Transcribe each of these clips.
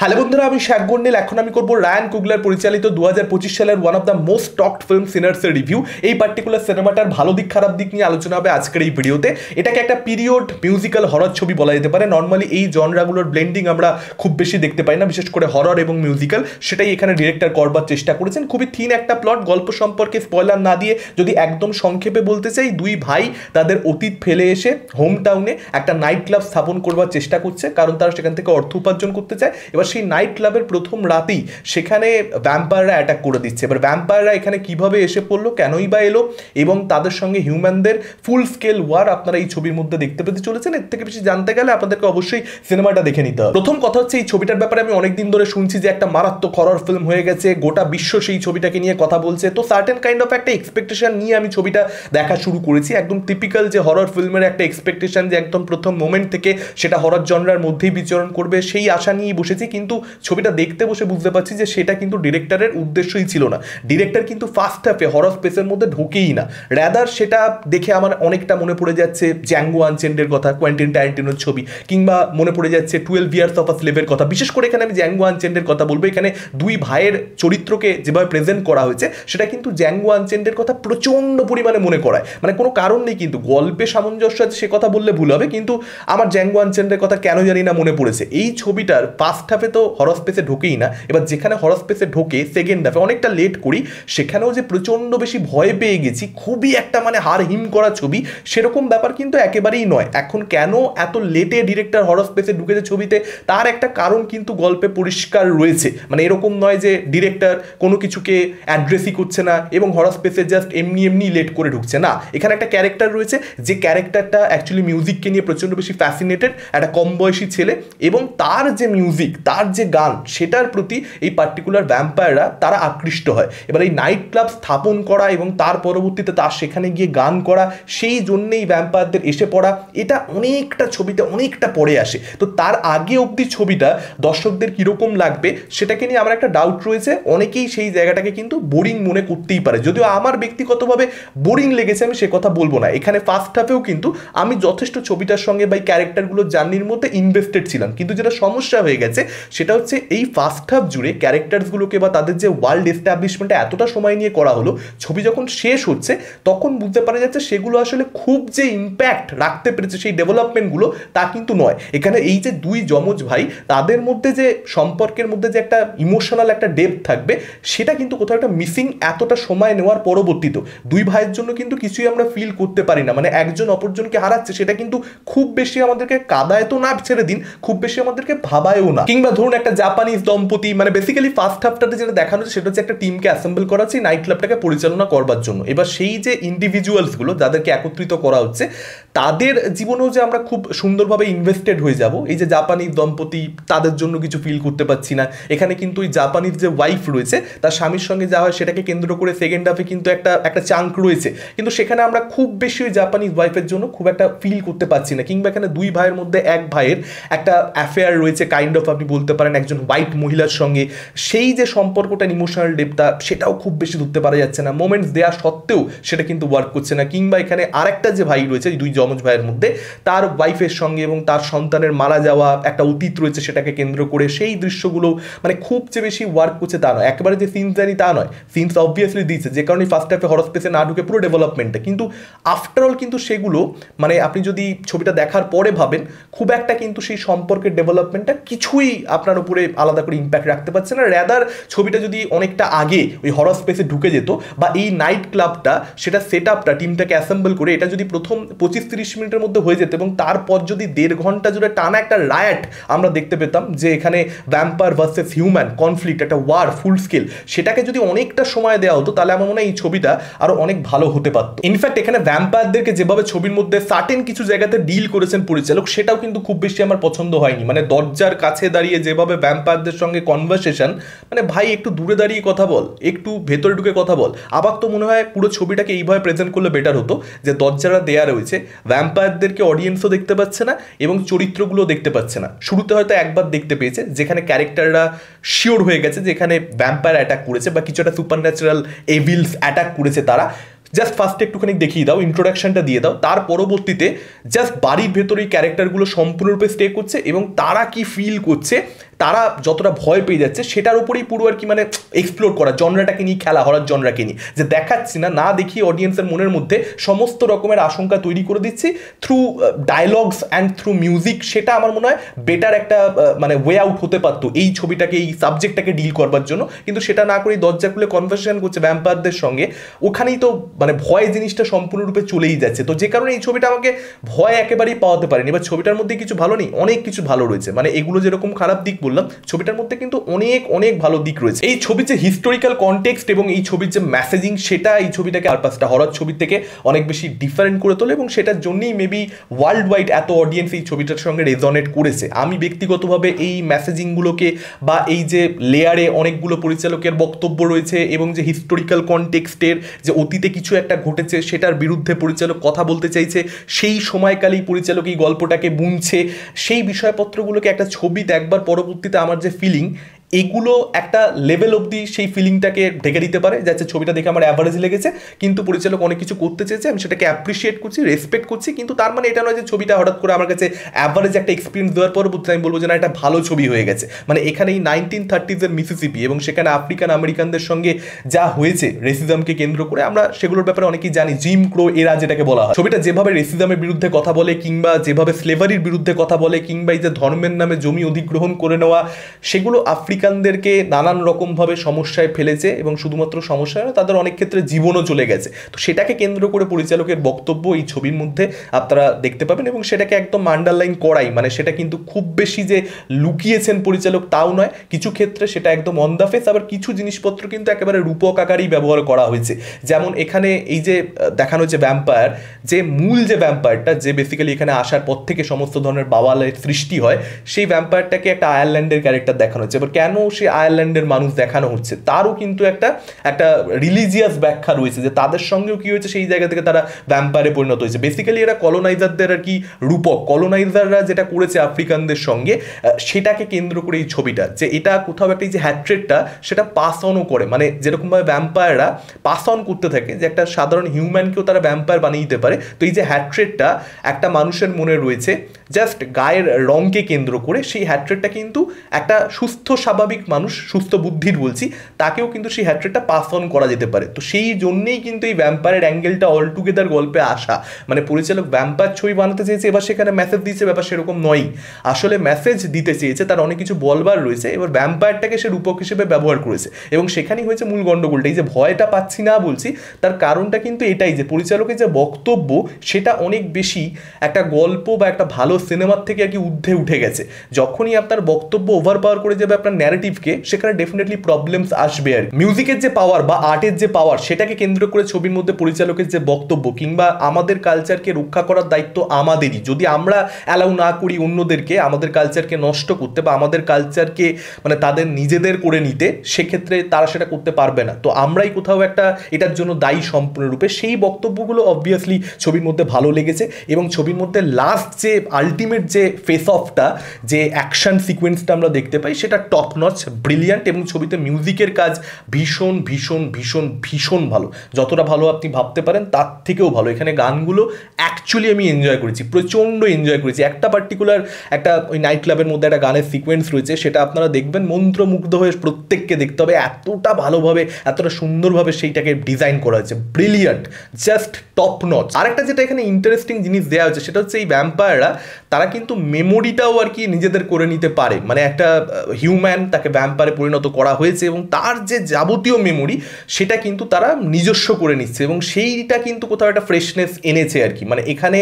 Hello বন্ধুরা, আমি শেখ গন্ডেল। এখন আমি করবো রায়ান কুগলার পরিচালিত 2025 সালের one of the most talked film সিনার্সের রিভিউ। এই পার্টিকুলার সিনেমাটার ভালো দিক খারাপ দিক নিয়ে আলোচনা হবে আজকের এই ভিডিওতে। এটাকে একটা পিরিয়ড মিউজিক্যাল হরর ছবি বলা যেতে পারে। নর্মালি এই জনরাগুলোর ব্লেন্ডিং আমরা খুব বেশি দেখতে পাই না, বিশেষ করে হরর এবং মিউজিক্যাল। সেটাই এখানে ডিরেক্টর করবার চেষ্টা করেছেন। খুবই থিন একটা প্লট, গল্প সম্পর্কে স্পয়লার না দিয়ে যদি একদম সংক্ষেপে বলতে চাই, দুই ভাই তাদের অতীত ফেলে এসে হোম টাউনে একটা নাইট ক্লাব স্থাপন করবার চেষ্টা করছে, কারণ তারা সেখান থেকে অর্থ উপার্জন করতে চায়। এবার সেই নাইট ক্লাবের প্রথম রাতেই সেখানে ভ্যাম্পায়াররা অ্যাটাক করে দিচ্ছে। এবার ভ্যাম্পায়াররা এখানে কিভাবে এসে পড়লো, কেনই বা এলো, এবং তাদের সঙ্গে হিউম্যানদের ফুল স্কেল ওয়ার আপনারা এই ছবির মধ্যে দেখতে পেতে চলেছেন। এর থেকে বেশি জানতে গেলে আপনাদেরকে অবশ্যই সিনেমাটা দেখে নিতে হবে। প্রথম কথা হচ্ছে, এই ছবিটার ব্যাপারে আমি অনেকদিন ধরে শুনছি যে একটা মারাত্মক হরর ফিল্ম হয়ে গেছে, গোটা বিশ্ব সেই ছবিটাকে নিয়ে কথা বলছে। তো সার্টেন কাইন্ড অফ একটা এক্সপেকটেশন নিয়ে আমি ছবিটা দেখা শুরু করেছি। একদম টিপিক্যাল যে হরর ফিল্মের একটা এক্সপেকটেশন, যে একদম প্রথম মোমেন্ট থেকে সেটা হরর জনরার মধ্যেই বিচরণ করবে, সেই আশা নিয়েই বসেছি। কিন্তু ছবিটা দেখতে বসে বুঝতে পারছি যে সেটা কিন্তু ডিরেক্টরের উদ্দেশ্যই ছিল না। ডিরেক্টর কিন্তু ফার্স্ট হাফে হরর স্পেসের মধ্যে ঢুকেই না। রাদার সেটা দেখে আমার অনেকটা মনে পড়ে যাচ্ছে জ্যাঙ্গো আনচেন্ডের কথা, কোয়েন্টিন ট্যারান্টিনোর ছবি, কিংবা মনে পড়ে যাচ্ছে 12 ইয়ার্স অফ আ স্লেভের কথা। বিশেষ করে এখানে আমি জ্যাঙ্গো আনচেন্ডের কথা বলবো। এখানে দুই ভাইয়ের চরিত্রকে যেভাবে প্রেজেন্ট করা হয়েছে, সেটা কিন্তু জ্যাঙ্গো আনচেন্ডের কথা প্রচণ্ড পরিমাণে মনে করায়। মানে কোনো কারণ নেই, কিন্তু গল্পে সামঞ্জস্য আছে সে কথা বললে ভুল হবে, কিন্তু আমার জ্যাঙ্গো আনচেন্ডের কথা কেন জানি না মনে পড়েছে। এই ছবিটার ফার্স্ট হাফে তো হরর স্পেসে ঢোকেই না। এবার যেখানে হরর স্পেসে ঢোকে সেকেন্ড হাফে অনেকটা লেট করি, সেখানেও যে প্রচণ্ড বেশি ভয় পেয়ে গেছি, খুবই একটা মানে হার হিম করা ছবি, সেরকম ব্যাপার কিন্তু একেবারেই নয়। এখন কেন এত লেটে ডিরেক্টর হরর স্পেসে ঢুকেছে ছবিতে, তার একটা কারণ কিন্তু গল্পে পরিষ্কার রয়েছে। মানে এরকম নয় যে ডিরেক্টর কোনো কিছুকে অ্যাড্রেসই করছে না এবং হরর স্পেসে জাস্ট এমনি এমনি লেট করে ঢুকছে না। এখানে একটা ক্যারেক্টার রয়েছে, যে ক্যারেক্টারটা অ্যাকচুয়ালি মিউজিককে নিয়ে প্রচণ্ড বেশি ফ্যাসিনেটেড, একটা কম বয়সী ছেলে, এবং তার যে মিউজিক, তার যে গান, সেটার প্রতি এই পার্টিকুলার ভ্যাম্পায়াররা তারা আকৃষ্ট হয়। এবার এই নাইট ক্লাব স্থাপন করা এবং তার পরবর্তীতে তার সেখানে গিয়ে গান করা, সেই জন্যেই ভ্যাম্পায়ারদের এসে পড়া, এটা অনেকটা ছবিতে অনেকটা পরে আসে। তো তার আগে অবধি ছবিটা দর্শকদের কীরকম লাগবে সেটাকে নিয়ে আমার একটা ডাউট রয়েছে। অনেকেই সেই জায়গাটাকে কিন্তু বোরিং মনে করতেই পারে, যদিও আমার ব্যক্তিগতভাবে বোরিং লেগেছে, আমি সে কথা বলবো না। এখানে ফার্স্ট হাফেও কিন্তু আমি যথেষ্ট ছবিটার সঙ্গে বা ক্যারেক্টারগুলোর জার্নির মধ্যে ইনভেস্টেড ছিলাম, কিন্তু যেটা সমস্যা হয়ে গেছে সেটা হচ্ছে এই ফার্স্ট হাফ জুড়ে ক্যারেক্টারসগুলোকে বা তাদের যে ওয়ার্ল্ড এস্টাবলিশমেন্টে এতটা সময় নিয়ে করা হলো, ছবি যখন শেষ হচ্ছে তখন বুঝতে পারা যাচ্ছে সেগুলো আসলে খুব যে ইম্প্যাক্ট রাখতে পেরেছে সেই ডেভেলপমেন্টগুলো, তা কিন্তু নয়। এখানে এই যে দুই যমজ ভাই, তাদের মধ্যে যে সম্পর্কের মধ্যে যে একটা ইমোশনাল একটা ডেপথ থাকবে, সেটা কিন্তু কোথাও একটা মিসিং। এতটা সময় নেওয়ার পরবর্তীতে দুই ভাইয়ের জন্য কিন্তু কিছুই আমরা ফিল করতে পারি না। মানে একজন অপরজনকে হারাচ্ছে, সেটা কিন্তু খুব বেশি আমাদেরকে কাদায় তো না ছেড়ে দিন, খুব বেশি আমাদেরকে ভাবায়ও না। কিংবা ধরুন একটা জাপানিজ দম্পতি, মানে বেসিক্যালি ফার্স্ট হাফটাতে যেটা দেখানো হচ্ছে সেটা হচ্ছে একটা টিমকে অ্যাসেম্বল করা হচ্ছে নাইট ক্লাবটাকে পরিচালনা করবার জন্য। এবার সেই যে ইন্ডিভিজুয়ালসগুলো যাদেরকে একত্রিত করা হচ্ছে, তাদের জীবনেও যে আমরা খুব সুন্দরভাবে ইনভেস্টেড হয়ে যাব, এই যে জাপানিজ দম্পতি, তাদের জন্য কিছু ফিল করতে পারছি না। এখানে কিন্তু ওই জাপানিজ যে ওয়াইফ রয়েছে, তার স্বামীর সঙ্গে যা হয় সেটাকে কেন্দ্র করে সেকেন্ড হাফে কিন্তু একটা চাঙ্ক রয়েছে, কিন্তু সেখানে আমরা খুব বেশি ওই জাপানিজ ওয়াইফের জন্য খুব একটা ফিল করতে পারছি না। কিংবা এখানে দুই ভাইয়ের মধ্যে এক ভাইয়ের একটা অ্যাফেয়ার রয়েছে কাইন্ড অফ, আপনি বলতে পারেন, একজন হোয়াইট মহিলার সঙ্গে। সেই যে সম্পর্কটা ইমোশনাল ডেপটা, সেটাও খুব বেশি ধরতে পারা যাচ্ছে না। মোমেন্টস দেওয়া সত্ত্বেও সেটা কিন্তু ওয়ার্ক করছে না। কিংবা এখানে আরেকটা যে ভাই রয়েছে দুই যমজ ভাইয়ের মধ্যে, তার ওয়াইফের সঙ্গে এবং তার সন্তানের মারা যাওয়া একটা অতীত রয়েছে, সেটাকে কেন্দ্র করে সেই দৃশ্যগুলো মানে খুব যে বেশি ওয়ার্ক করছে তা নয়। একেবারে যে সিনস জানি তা নয়, সিনস অবভিয়াসলি দিয়েছে, যে কারণে ফার্স্ট হাফে হরর স্পেসে না ঢুকে পুরো ডেভেলপমেন্টটা, কিন্তু আফটারঅল কিন্তু সেগুলো মানে আপনি যদি ছবিটা দেখার পরে ভাবেন, খুব একটা কিন্তু সেই সম্পর্কের ডেভেলপমেন্টটা কিছুই আপনার উপরে আলাদা করে ইম্প্যাক্ট রাখতে পারছে না। রেদার ছবিটা যদি অনেকটা আগে ওই হরর স্পেসে ঢুকে যেত, বা এই নাইট ক্লাবটা সেটা সেট আপটা টিমটাকে অ্যাসেম্বল করে এটা যদি প্রথম 25-30 মিনিটের মধ্যে হয়ে যেত, এবং তারপর যদি 1.5 ঘন্টা জুড়ে টানা একটা রায়াট আমরা দেখতে পেতাম, যে এখানে ভ্যাম্পায়ার ভার্সেস হিউম্যান কনফ্লিক্ট, একটা ওয়ার ফুল স্কেল, সেটাকে যদি অনেকটা সময় দেওয়া হতো, তাহলে আমার মনে হয় এই ছবিটা আরো অনেক ভালো হতে পারতো। ইনফ্যাক্ট এখানে ভ্যাম্পায়ারদেরকে যেভাবে ছবির মধ্যে সার্টেন কিছু জায়গাতে ডিল করেছেন পরিচালক, সেটাও কিন্তু খুব বেশি আমার পছন্দ হয়নি। মানে দরজার কাছে দাঁড়িয়ে যেভাবে ভ্যাম্পায়ারদের সঙ্গে কনভারসেশন, মানে ভাই একটু দূরে দাঁড়িয়ে কথা বল, একটু ভেতরে ঢুকে কথা বল। আবার তো মনে হয় পুরো ছবিটাকে এইভাবে প্রেজেন্ট করলে বেটার হতো, যে দরজাটা দেয়া রয়েছে, ভ্যাম্পায়ারদেরকে অডিয়েন্সও দেখতে পাচ্ছে না এবং চরিত্রগুলো দেখতে পাচ্ছে না। শুরুতে হয়তো একবার দেখতে পেয়েছে, যেখানে ক্যারেক্টাররা শিওর হয়ে গেছে যে এখানে ভ্যাম্পায়ার অ্যাটাক করেছে বা কিছু একটা সুপার ন্যাচারাল এভিলস অ্যাটাক করেছে তারা, জাস্ট ফার্স্টে একটুখানি দেখিয়ে দাও, ইন্ট্রোডাকশনটা দিয়ে দাও, তার পরবর্তীতে জাস্ট বাড়ির ভেতরে এই ক্যারেক্টারগুলো সম্পূর্ণরূপে স্টে করছে এবং তারা কি ফিল করছে তারা যতটা ভয় পেয়ে যাচ্ছে সেটার উপরেই পুরো আর কি মানে এক্সপ্লোর করা, জনরাটাকে নিয়ে খেলা, হরার জনরাকে নিয়ে, যে দেখাচ্ছি না না দেখিয়ে অডিয়েন্সের মনের মধ্যে সমস্ত রকমের আশঙ্কা তৈরি করে দিচ্ছি through dialogues and through music. সেটা আমার মনে হয় বেটার একটা মানে ওয়ে আউট হতে পারতো এই ছবিটাকে, এই সাবজেক্টটাকে ডিল করবার জন্য, কিন্তু সেটা না করেই দরজা খুলে কনভারসেশন করছে ভ্যাম্পায়ারদের সঙ্গে, ওখানেই তো মানে ভয় জিনিসটা সম্পূর্ণরূপে চলেই যাচ্ছে। তো যে কারণে এই ছবিটা আমাকে ভয় একেবারেই পাওয়াতে পারেনি। এবার ছবিটার মধ্যে কিছু ভালো নেই, অনেক কিছু ভালো রয়েছে, মানে এগুলো যেরকম খারাপ দিক বললাম, ছবিটার মধ্যে কিন্তু অনেক অনেক ভালো দিক রয়েছে। এই ছবির যে হিস্টোরিক্যাল কনটেক্সট এবং এই ছবির যে মেসেজিং, সেটা এই ছবিটাকে আর পাঁচটা হরর ছবির থেকে অনেক বেশি ডিফারেন্ট করে তোলে এবং সেটার জন্যই মেবি ওয়ার্ল্ড ওয়াইড এত অডিয়েন্স এই ছবিটার সঙ্গে রেজনেট করেছে। আমি ব্যক্তিগতভাবে এই মেসেজিংগুলোকে বা এই যে লেয়ারে অনেকগুলো পরিচালকের বক্তব্য রয়েছে এবং যে হিস্টোরিক্যাল কনটেক্সটের যে অতীতে কিছু একটা ঘটেছে সেটার বিরুদ্ধে পরিচালক কথা বলতে চাইছে, সেই সময়কালেই পরিচালক এই গল্পটাকে বুনছে, সেই বিষয়পত্রগুলোকে একটা ছবি দেখবার পরবর্তীতে আমার যে ফিলিং, এগুলো একটা লেভেল অবধি সেই ফিলিংটাকে ঢেকে দিতে পারে, যাচ্ছে ছবিটা দেখে আমার অ্যাভারেজ লেগেছে, কিন্তু পরিচালক অনেক কিছু করতে চেয়েছে, আমি সেটাকে অ্যাপ্রিসিয়েট করছি, রেসপেক্ট করছি, কিন্তু তার মানে এটা নয় যে ছবিটা হঠাৎ করে আমার কাছে অ্যাভারেজ একটা এক্সপিরিয়েন্স দেওয়ার পরবর্তীতে আমি বলবো যে না এটা ভালো ছবি হয়ে গেছে। মানে এখানে এই 1930s মিসিসিপি এবং সেখানে আফ্রিকান আমেরিকানদের সঙ্গে যা হয়েছে রেসিজমকে কেন্দ্র করে, আমরা সেগুলোর ব্যাপারে অনেকেই জানি, জিম ক্রো এরা যেটাকে বলা হয়। ছবিটা যেভাবে রেসিজমের বিরুদ্ধে কথা বলে, কিংবা যেভাবে স্লেভারির বিরুদ্ধে কথা বলে, কিংবা এই যে ধর্মের নামে জমি অধিগ্রহণ করে নেওয়া, সেগুলো আফ্রিকানদেরকে নানান রকমভাবে সমস্যায় ফেলেছে এবং শুধুমাত্র সমস্যা নয়, তাদের অনেক ক্ষেত্রে জীবনও চলে গেছে। তো সেটাকে কেন্দ্র করে পরিচালকের বক্তব্য এই ছবির মধ্যে আপনারা দেখতে পাবেন এবং সেটাকে একদম আন্ডারলাইন করাই, মানে সেটা কিন্তু খুব বেশি যে লুকিয়েছেন পরিচালক তাও নয়, কিছু ক্ষেত্রে সেটা একদম অন দ্য ফেস, আবার কিছু জিনিসপত্র কিন্তু একেবারে রূপক আকারেই ব্যবহার করা হয়েছে। যেমন এখানে এই যে দেখানো হচ্ছে ভ্যাম্পায়ার, যে মূল যে ভ্যাম্পায়ারটা, যে বেসিক্যালি এখানে আসার পর থেকে সমস্ত ধরনের বাওয়ালের সৃষ্টি হয়, সেই ভ্যাম্পায়ারটাকে একটা আয়ারল্যান্ডের ক্যারেক্টার দেখানো হচ্ছে। এবার কেন সে আয়ারল্যান্ডের মানুষ দেখানো হচ্ছে, তারও কিন্তু একটা রিলিজিয়াস ব্যাখ্যা রয়েছে, যে তাদের সঙ্গেও কি হয়েছে, সেই জায়গা থেকে তারা ভ্যাম্পায়ারে পরিণত হয়েছে। বেসিক্যালি এরা কলোনাইজারদের আর কি রূপক, কলোনাইজাররা যেটা করেছে আফ্রিকানদের সঙ্গে, সেটাকে কেন্দ্র করে এই ছবিটা, যে এটা কোথাও একটা যে হ্যাট্রেটটা সেটা পাস অনও করে, মানে যেরকমভাবে ভ্যাম্পায়াররা পাস অন করতে থাকে, যে একটা সাধারণ হিউম্যানকেও তারা ভ্যাম্পায়ার বানিয়ে দিতে পারে, তো এই যে হ্যাট্রেটটা একটা মানুষের মনে রয়েছে জাস্ট গায়ের রঙকে কেন্দ্র করে, সেই হ্যাট্রেটটা কিন্তু একটা সুস্থ স্বাভাবিক মানুষ, সুস্থ বুদ্ধির বলছি, তাকেও কিন্তু সেই হ্যাট্রেটটা পাস অন করা যেতে পারে। তো সেই জন্যেই কিন্তু এই ভ্যাম্পায়ারের অ্যাঙ্গেলটা অল টুগেদার গল্পে আসা, মানে পরিচালক ভ্যাম্পায়ার ছবি বানাতে চেয়েছে, এবার সেখানে মেসেজ দিয়েছে, ব্যাপার সেরকম নয়, আসলে মেসেজ দিতে চেয়েছে, তার অনেক কিছু বলবার রয়েছে, এবার ভ্যাম্পায়ারটাকে সে রূপক হিসেবে ব্যবহার করেছে এবং সেখানেই হয়েছে মূল গণ্ডগোলটা। এই যে ভয়টা পাচ্ছি না বলছি, তার কারণটা কিন্তু এটাই যে পরিচালকের যে বক্তব্য সেটা অনেক বেশি একটা গল্প বা একটা ভালো সিনেমার থেকে আর কি ঊর্ধ্বে উঠে গেছে। যখনই আপনার বক্তব্য ওভার পাওয়ার করে যাবে আপনার ন্যারেটিভকে, সেখানে ডেফিনেটলি প্রবলেমস আসবে। আর মিউজিকের যে পাওয়ার বা আর্টের যে পাওয়ার, সেটাকে কেন্দ্র করে ছবির মধ্যে পরিচালকের যে বক্তব্য, কিংবা আমাদের কালচারকে রক্ষা করার দায়িত্ব আমাদেরই, যদি আমরা অ্যালাউ না করি অন্যদেরকে আমাদের কালচারকে নষ্ট করতে বা আমাদের কালচারকে মানে তাদের নিজেদের করে নিতে, সেক্ষেত্রে তারা সেটা করতে পারবে না, তো আমরাই কোথাও একটা এটার জন্য দায়ী সম্পূর্ণরূপে। সেই বক্তব্যগুলো অবভিয়াসলি ছবির মধ্যে ভালো লেগেছে এবং ছবির মধ্যে লাস্ট যে আলটিমেট যে ফেস অফটা, যে অ্যাকশন সিকোয়েন্সটা আমরা দেখতে পাই, সেটা টপ নচ, ব্রিলিয়ান্ট, এবং ছবিতে মিউজিকের কাজ ভীষণ ভীষণ ভীষণ ভীষণ ভালো, যতটা ভালো আপনি ভাবতে পারেন তার থেকেও ভালো। এখানে গানগুলো অ্যাকচুয়ালি আমি এনজয় করেছি, প্রচণ্ড এনজয় করেছি। একটা পার্টিকুলার একটা ওই নাইট ক্লাবের মধ্যে একটা গানের সিকোয়েন্স রয়েছে, সেটা আপনারা দেখবেন, মন্ত্রমুগ্ধ হয়ে প্রত্যেককে দেখতে হবে, এতটা ভালোভাবে এতটা সুন্দরভাবে সেইটাকে ডিজাইন করা হয়েছে, ব্রিলিয়ান্ট, জাস্ট টপ নচ। আরেকটা যেটা এখানে ইন্টারেস্টিং জিনিস দেওয়া হচ্ছে, সেটা হচ্ছে এই ভ্যাম্পায়াররা তারা কিন্তু মেমোরিটাও আর কি নিজেদের করে নিতে পারে, মানে একটা হিউম্যান তাকে ভ্যাম্পায়ারে পরিণত করা হয়েছে এবং তার যে যাবতীয় মেমোরি সেটা কিন্তু তারা নিজস্ব করে নিচ্ছে এবং সেইটা কিন্তু কোথাও একটা ফ্রেশনেস এনেছে আর কি। মানে এখানে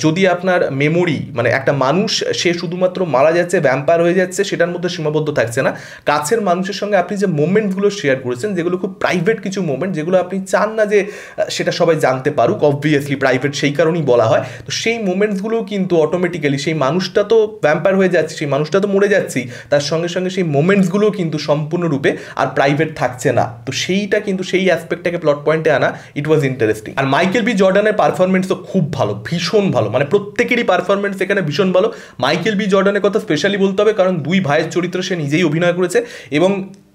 যদি আপনার মেমোরি, মানে একটা মানুষ সে শুধুমাত্র মারা যাচ্ছে, ভ্যাম্পায়ার হয়ে যাচ্ছে, সেটার মধ্যে সীমাবদ্ধ থাকছে না, কাছের মানুষের সঙ্গে আপনি যে মোমেন্টগুলো শেয়ার করেছেন, যেগুলো খুব প্রাইভেট কিছু মোমেন্ট, যেগুলো আপনি চান না যে সেটা সবাই জানতে পারুক, অবভিয়াসলি প্রাইভেট সেই কারণেই বলা হয়, তো সেই মোমেন্টসগুলো কিন্তু অটোমেটিক্যালি, সেই মানুষটা তো ভ্যাম্পায়ার হয়ে যাচ্ছে, সেই মানুষটা তো মরে যাচ্ছি, তার সঙ্গে সঙ্গে সেই মোমেন্টসগুলো কিন্তু সম্পূর্ণরূপে আর প্রাইভেট থাকছে না। তো সেইটা কিন্তু সেই অ্যাসপেক্টটাকে প্লট পয়েন্টে আনা, ইট ওয়াজ ইন্টারেস্টিং। আর মাইকেল বি জর্ডানের পারফরমেন্স তো খুব ভালো, ভীষণ ভালো, মানে প্রত্যেকেরই পারফরমেন্স এখানে ভীষণ ভালো। মাইকেল বি জর্ডানের কথা স্পেশালি বলতে হবে, কারণ দুই ভাইয়ের চরিত্র সে নিজেই অভিনয় করেছে এবং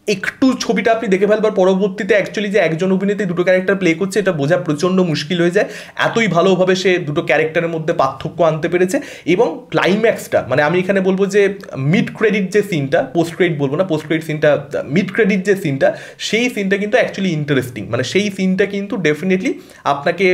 একটু ছবিটা আপনি দেখে ফেলবার পরবর্তীতে অ্যাকচুয়ালি যে একজন অভিনেত্রী দুটো ক্যারেক্টার প্লে করছে এটা বোঝা প্রচণ্ড মুশকিল হয়ে যায়। এতই ভালোভাবে সে দুটো ক্যারেক্টারের মধ্যে পার্থক্য আনতে পেরেছে। এবং ক্লাইম্যাক্সটা মানে আমি এখানে বলবো যে মিড ক্রেডিট যে সিনটা, পোস্ট ক্রেডিট বলবো না, পোস্ট ক্রেডিট সিনটা, মিড ক্রেডিট যে সিনটা, সেই সিনটা কিন্তু অ্যাকচুয়ালি ইন্টারেস্টিং। মানে সেই সিনটা কিন্তু ডেফিনেটলি আপনাকে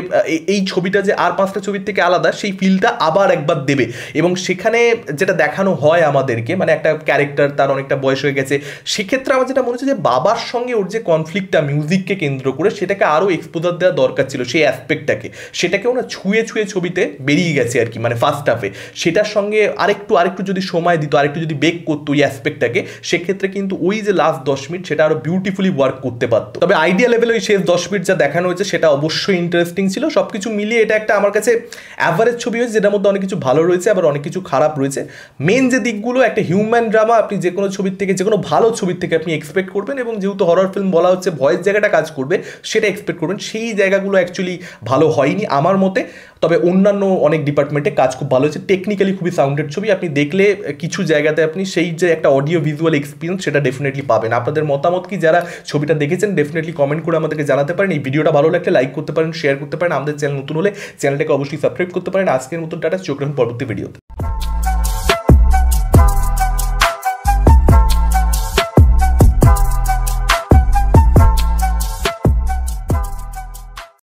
এই ছবিটা যে আর 5টা ছবির থেকে আলাদা সেই ফিলটা আবার একবার দেবে। এবং সেখানে যেটা দেখানো হয় আমাদেরকে, মানে একটা ক্যারেক্টার তার অনেকটা বয়স হয়ে গেছে, সেক্ষেত্রে আমার যেটা মনে হচ্ছে যে বাবার সঙ্গে ওর যে কনফ্লিক্টটা মিউজিককে কেন্দ্র করে সেটাকে আরও এক্সপোজার দেওয়া দরকার ছিল, সেই অ্যাসপেক্টটাকে, সেটাকেও না ছুঁয়ে ছুঁয়ে ছবিতে বেরিয়ে গেছে আর কি, মানে ফার্স্ট হাফে। সেটার সঙ্গে আরেকটু যদি সময় দিত, আরেকটু যদি বেক করতো ওই অ্যাসপেক্টটাকে, সেক্ষেত্রে কিন্তু ওই যে লাস্ট 10 মিনিট সেটা আরও বিউটিফুলি ওয়ার্ক করতে পারতো। তবে আইডিয়া লেভেলে ওই শেষ 10 মিনিট যা দেখানো হয়েছে সেটা অবশ্যই ইন্টারেস্টিং ছিল। সব কিছু মিলিয়ে এটা একটা আমার কাছে অ্যাভারেজ ছবি হয়েছে, যেটার মধ্যে অনেক কিছু ভালো রয়েছে আবার অনেক কিছু খারাপ রয়েছে। মেন যে দিকগুলো, একটা হিউম্যান ড্রামা আপনি যে কোনো ছবির থেকে, যে কোনো ভালো ছবির থেকে আপনি এক্সপেক্ট করবেন, এবং যেহেতু হরর ফিল্ম বলা হচ্ছে ভয়েস জায়গাটা কাজ করবে সেটা এক্সপেক্ট করবেন, সেই জায়গাগুলো অ্যাকচুয়ালি ভালো হয়নি আমার মতে। তবে অন্যান্য অনেক ডিপার্টমেন্টে কাজ খুব ভালো হয়েছে, টেকনিক্যালি খুবই সাউন্ডেড ছবি। আপনি দেখলে কিছু জায়গাতে আপনি সেই যে একটা অডিও ভিজুয়াল এক্সপিরিয়েন্স সেটা ডেফিনেটলি পাবেন। আপনাদের মতামত কি, যারা ছবিটা দেখেছেন ডেফিনেটলি কমেন্ট করে আমাদেরকে জানাতে পারেন। এই ভিডিওটা ভালো লাগলে লাইক করতে পারেন, শেয়ার করতে পারেন। আমাদের চ্যানেল নতুন হলে চ্যানেলটাকে অবশ্যই সাবস্ক্রাইব করতে পারেন। আজকের মতন টাটা, চোখ রাখুন পরবর্তী ভিডিওতে।